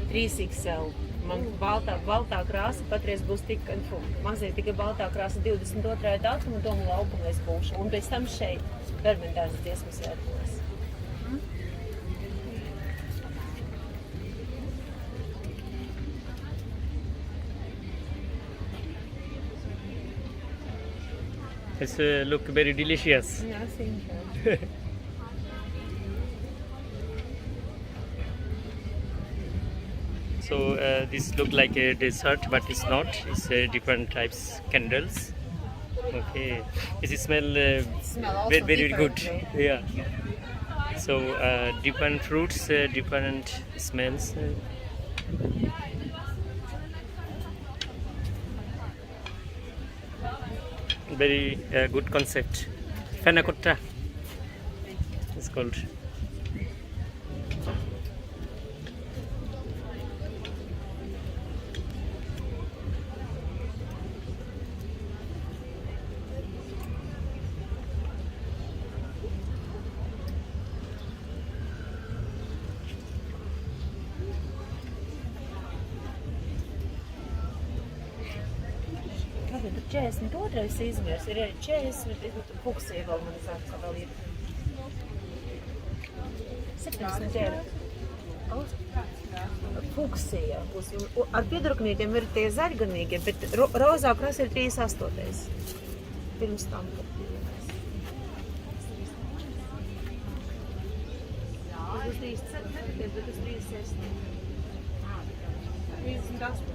3XL. Man baltā krāsa patreiz būs mazliet tikai baltā krāsa 22. datuma Doma laukumā es būšu. Un pēc tam šeit, Fermentāzes dziesmu svētkos. It's look very delicious. Yeah, I think so. So this look like a dessert, but it's not. It's different types candles. Okay, it smell also very good. different, right? Yeah. So different fruits, different smells. Very good concept. Panna cotta. It's called. Kāpēc tur 42. izmērs? Ir arī 40, fuksija vēl man zāk, ka vēl ir. 70 eiro. Fuksija būs. Ar piedruknītiem ir tie zaļganīgie, bet rozā krasa ir 38. Pirms tam. Tas būs 37, bet tas 36. 38.